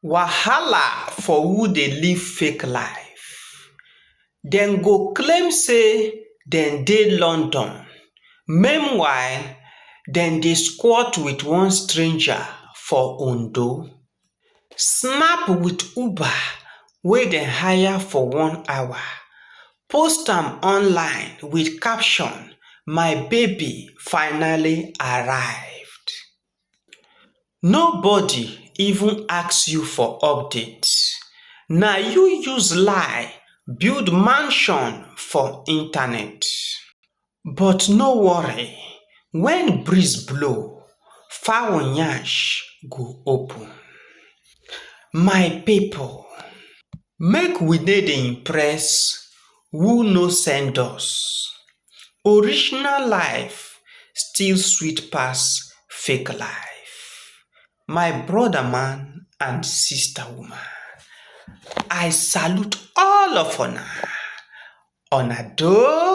Wahala for who dey live fake life. Dem go claim say dem dey London, meanwhile dem dey squat with one stranger for Ondo. Snap with Uber wey dem hire for 1 hour, post am online with caption "My baby finally arrived." Nobody even ask you for update. Na you use lie build mansion for internet. But no worry, when breeze blow, fowl yansh go open. My people, make we no dey impress who no send us. Original life still sweet pass fake life. My brother man and sister woman, I salute all of una. Una doh